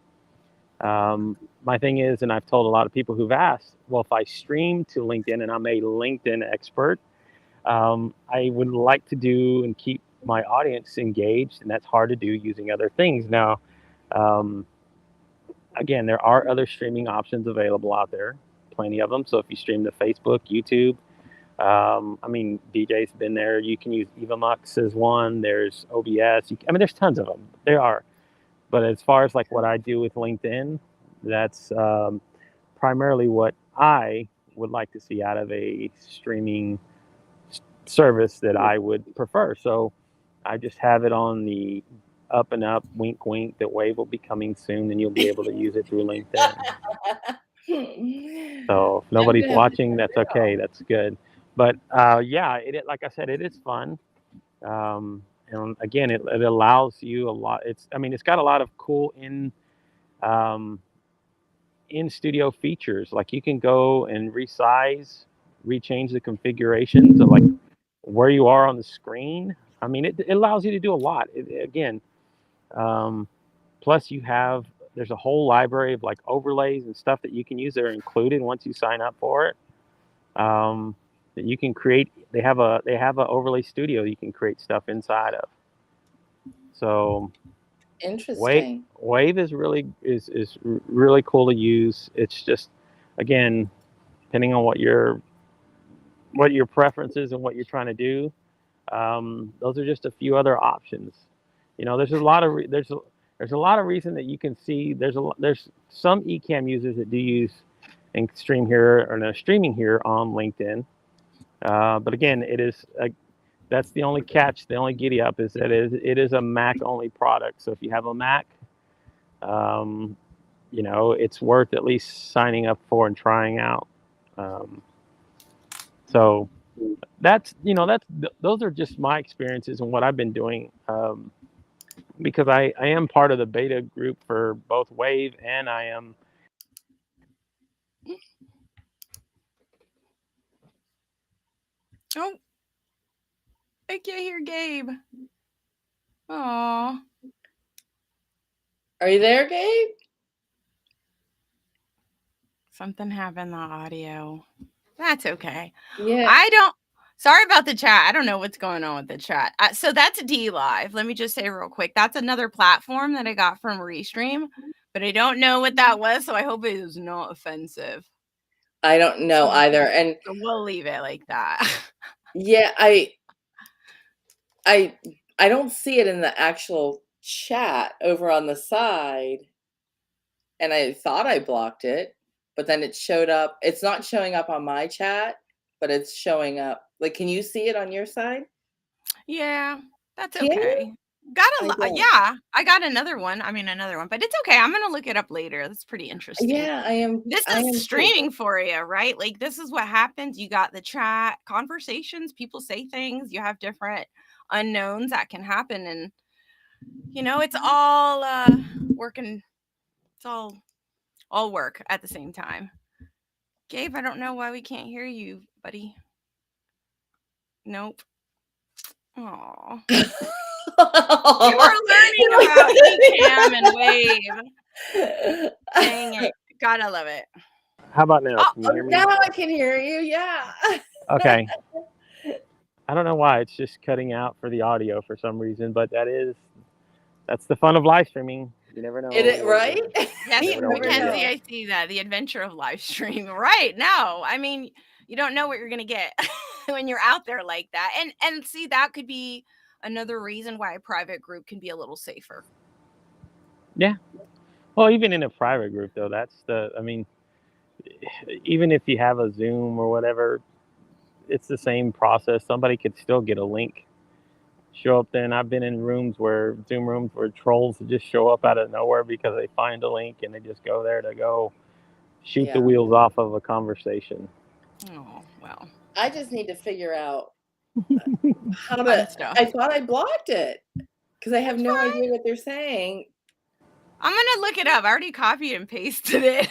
My thing is, and I've told a lot of people who've asked, well, if I stream to LinkedIn and I'm a LinkedIn expert, I would like to do and keep my audience engaged, and that's hard to do using other things. Now, again, there are other streaming options available out there, plenty of them. So if you stream to Facebook, YouTube, I mean, DeeJae's been there. You can use EvaMux as one. There's OBS. I mean, there's tons of them. There are. But as far as like what I do with LinkedIn, that's primarily what I would like to see out of a streaming service that I would prefer. So I just have it on the up and up, wink, wink, that Wave will be coming soon, and you'll be able to use it through LinkedIn. So if nobody's watching, that's okay. That's good. But yeah, like I said, it is fun. And again, it allows you a lot. I mean, it's got a lot of cool in studio features. Like you can go and resize, rechange the configurations of like where you are on the screen. I mean, it allows you to do a lot. Again, plus there's a whole library of like overlays and stuff that you can use that are included once you sign up for it. That you can create. They have a overlay studio you can create stuff inside of. So interesting. Wave is really cool to use. It's just, again, depending on what your preferences and what you're trying to do, those are just a few other options. You know, there's a lot of reason that you can see. There's some Ecamm users that do use and stream here or no streaming here on LinkedIn. But again, that's the only catch, the only giddy up is that it is a Mac only product. So if you have a Mac, you know, it's worth at least signing up for and trying out. So those are just my experiences and what I've been doing. Because I am part of the beta group for both Wave and I am. Oh, I can't hear Gabe. Aw. Are you there, Gabe? Something happened to the audio. That's okay. Yeah. Sorry about the chat. I don't know what's going on with the chat. So that's DLive. Let me just say real quick. That's another platform that I got from Restream, but I don't know what that was, so I hope it is not offensive. I don't know either. And so we'll leave it like that. Yeah, I don't see it in the actual chat over on the side. And I thought I blocked it, but then it showed up. It's not showing up on my chat, but it's showing up. Like, can you see it on your side? Yeah, that's Can you? okay. I got another one. I mean, another one, but it's okay. I'm gonna look it up later. That's pretty interesting. Yeah, I am. This is streaming for you, right? Like, this is what happens. You got the chat conversations, people say things, you have different unknowns that can happen, and you know, it's all working. It's all work at the same time. Gabe, I don't know why we can't hear you, buddy. Nope. Aww. You are learning about Ecamm and Wave. Dang it. Gotta love it. How about now? Can you hear me? Now I can hear you. Yeah. Okay. I don't know why it's just cutting out for the audio for some reason, but that's the fun of live streaming. You never know. Right? Yes, Mackenzie, I see that. The adventure of live stream. Right. No, I mean, you don't know what you're gonna get when you're out there like that. And see, that could be another reason why a private group can be a little safer. Yeah. Well, even in a private group though, I mean, even if you have a Zoom or whatever, it's the same process. Somebody could still get a link show up there. And I've been in Zoom rooms where trolls just show up out of nowhere because they find a link and they just go there to go shoot the Yeah. wheels off of a conversation. Oh, well, I just need to figure out how fun to. stuff. I thought I blocked it because I have That's no fine. idea what they're saying. I'm gonna look it up. I already copied and pasted it.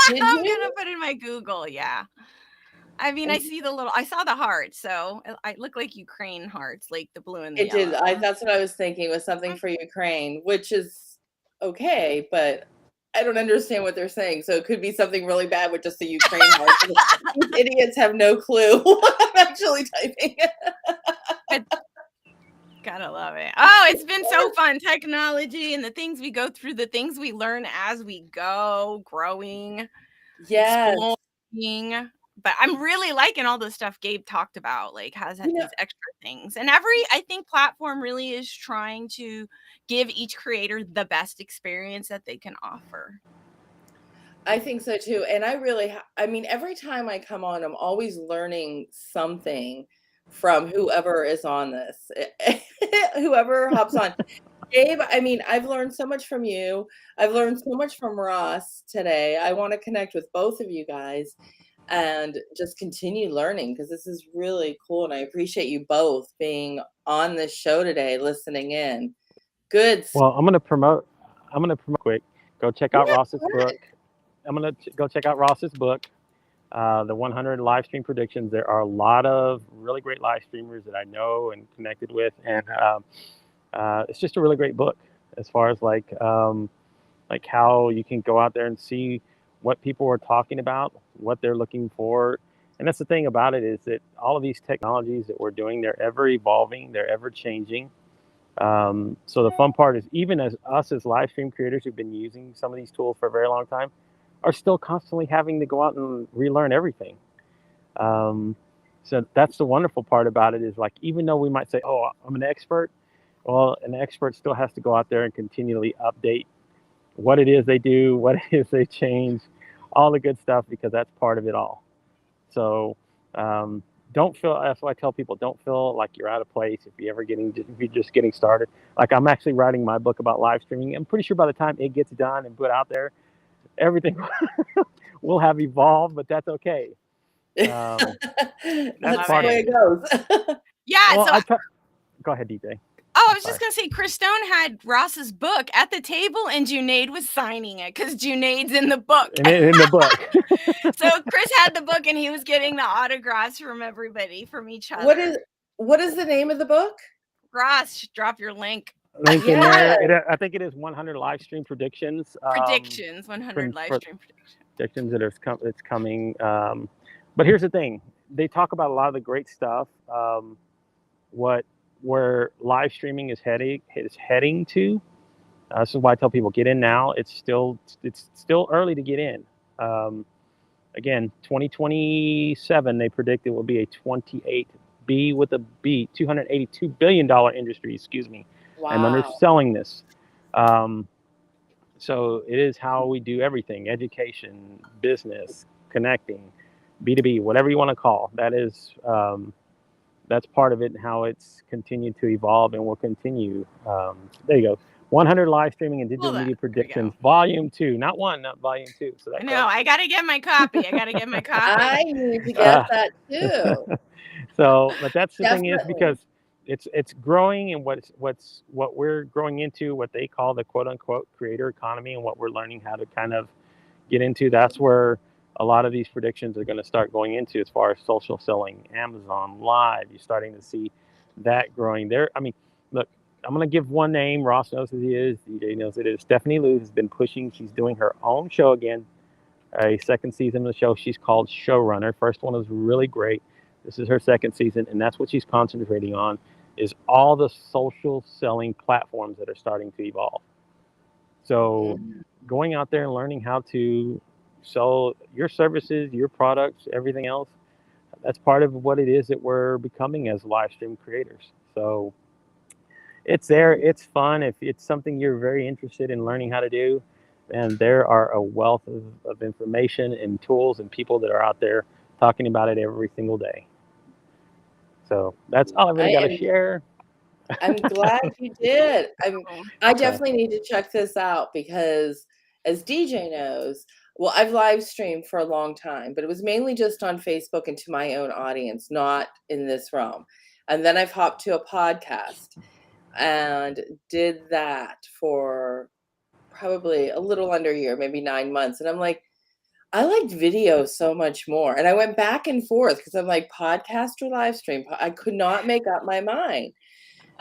Did I'm you? gonna put it in my Google. Yeah. I mean, I saw the heart, so I look like Ukraine hearts, like the blue and the It did. yellow. That's what I was thinking. Was something for Ukraine, which is okay, but I don't understand what they're saying. So it could be something really bad with just the Ukraine heart. These idiots have no clue what I'm actually typing. Gotta love it. Oh, it's been so fun. Technology and the things we go through, the things we learn as we go, growing, Yes. exploring. But I'm really liking all the stuff Gabe talked about, like has You know, these extra things. And I think platform really is trying to give each creator the best experience that they can offer. I think so too. And I mean, every time I come on, I'm always learning something from whoever is on this, whoever hops on. Gabe, I mean, I've learned so much from you. I've learned so much from Ross today. I want to connect with both of you guys and just continue learning because this is really cool. And I appreciate you both being on this show today, listening in. Good. Well, I'm gonna promote quick. Go check out Yeah, Ross's go book. I'm gonna go check out Ross's book, the 100 live stream predictions. There are a lot of really great live streamers that I know and connected with, and it's just a really great book as far as like how you can go out there and see what people are talking about, what they're looking for. And that's the thing about it, is that all of these technologies that we're doing, they're ever evolving, they're ever changing. So the fun part is, even as us as live stream creators who've been using some of these tools for a very long time, are still constantly having to go out and relearn everything. So that's the wonderful part about it, is like, even though we might say, oh, I'm an expert, well, an expert still has to go out there and continually update what it is they do, what it is they change, all the good stuff, because that's part of it all. So don't feel, that's why I tell people, don't feel like you're out of place if you're just getting started. Like, I'm actually writing my book about live streaming. I'm pretty sure by the time it gets done and put out there, everything will have evolved, but that's okay. That's part the way of it goes. Yeah. Well, go ahead, DeeJae. Oh, I was just going to say, Chris Stone had Ross's book at the table and Junaid was signing it because Junaid's in the book. In the book. So Chris had the book and he was getting the autographs from everybody, from each other. What is the name of the book? Ross, drop your link. Link in there. I think it is 100 live stream predictions. 100 live stream predictions that it's coming. But here's the thing. They talk about a lot of the great stuff. Where live streaming is heading to. This is why I tell people, get in now. It's still early to get in. Again, 2027, they predict it will be a $282 billion industry. Excuse me. Wow. I'm underselling this. So it is how we do everything: education, business, connecting, B2B, whatever you want to call. That is. That's part of it, and how it's continued to evolve and will continue. There you go. 100 live streaming and digital media predictions, volume 2, not volume 2. So I know. I got to get my copy. I need to get that too. So, but that's the thing, is because it's growing, and what we're growing into, what they call the quote unquote creator economy, and what we're learning how to kind of get into. That's where a lot of these predictions are going to start going into, as far as social selling, Amazon Live. You're starting to see that growing there. I mean, look, I'm going to give one name. Ross knows who he is. DeeJae knows it is. Stephanie Liu has been pushing. She's doing her own show again, a second season of the show. She's called Showrunner. First one was really great. This is her second season, and that's what she's concentrating on, is all the social selling platforms that are starting to evolve. So going out there and learning how to sell your services, your products, everything else, that's part of what it is that we're becoming as live stream creators. So it's there, it's fun. If it's something you're very interested in learning how to do, and there are a wealth of information and tools and people that are out there talking about it every single day. So that's all I really got to share. I'm glad you did. I So, definitely need to check this out because as DeeJae knows, well, I've live streamed for a long time, but it was mainly just on Facebook and to my own audience, not in this realm. And then I've hopped to a podcast and did that for probably a little under a year, maybe 9 months. And I'm like, I liked video so much more. And I went back and forth because I'm like, podcast or live stream? I could not make up my mind.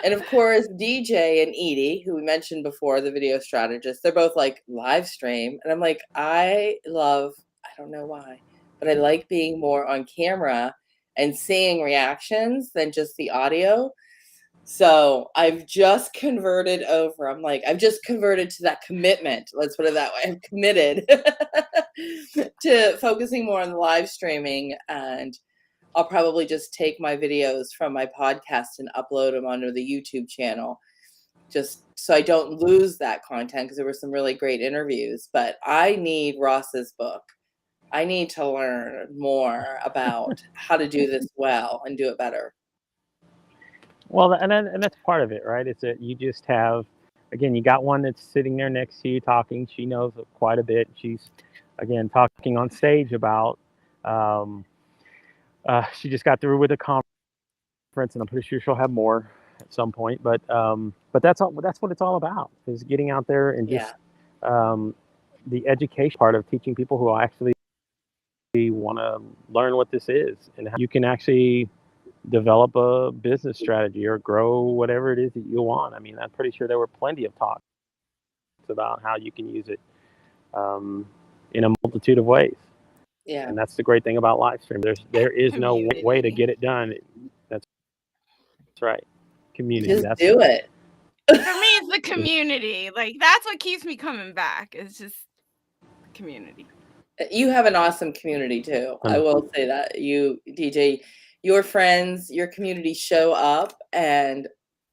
And of course, DeeJae and Edie, who we mentioned before, the video strategist, they're both like live stream. And I'm like, I don't know why, but I like being more on camera and seeing reactions than just the audio. So I've just converted over. I'm like, I've just converted to that commitment. Let's put it that way. I'm committed to focusing more on the live streaming, and I'll probably just take my videos from my podcast and upload them onto the YouTube channel, just so I don't lose that content, because there were some really great interviews. But I need Ross's book. I need to learn more about how to do this well and do it better. well, and that's part of it, right? It's that you just have, again, you got one that's sitting there next to you talking. She knows quite a bit. She's, again, talking on stage about, she just got through with a conference, and I'm pretty sure she'll have more at some point. But that's all. That's what it's all about, is getting out there and just the education part of teaching people who actually want to learn what this is and how you can actually develop a business strategy or grow whatever it is that you want. I mean, I'm pretty sure there were plenty of talks about how you can use it in a multitude of ways. Yeah. And that's the great thing about live stream. There is no way to get it done. That's right. Community. Just do it. For me, it's the community. Like, that's what keeps me coming back. It's just the community. You have an awesome community too. I will say that. You, DeeJae, your friends, your community show up, and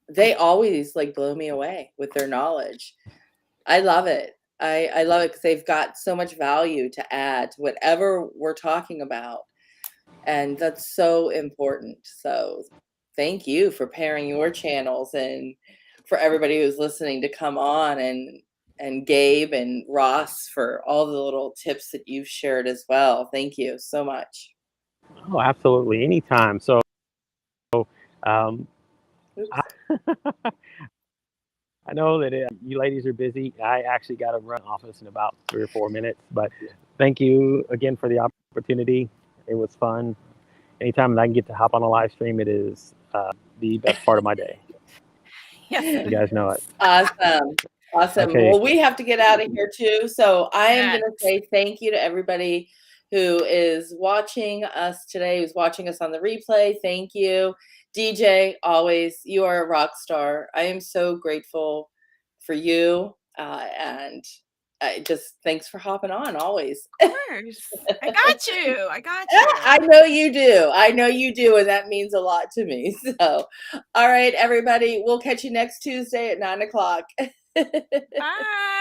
they always like blow me away with their knowledge. I love it. I love it because they've got so much value to add to whatever we're talking about. And that's so important. So thank you for pairing your channels, and for everybody who's listening to come on, and Gabe and Ross for all the little tips that you've shared as well. Thank you so much. Oh, absolutely. Anytime. So, I know that you ladies are busy. I actually got to run office in about 3 or 4 minutes, but thank you again for the opportunity. It was fun. Anytime that I can get to hop on a live stream, it is the best part of my day. Yes. You guys know it. Awesome. Okay. Well, we have to get out of here too. So I am going to say thank you to everybody who is watching us today, who's watching us on the replay. Thank you. DeeJae, always, you are a rock star. I am so grateful for you. And thanks for hopping on always. Of course. I got you. I know you do. I know you do. And that means a lot to me. So, all right, everybody, we'll catch you next Tuesday at 9 o'clock. Bye.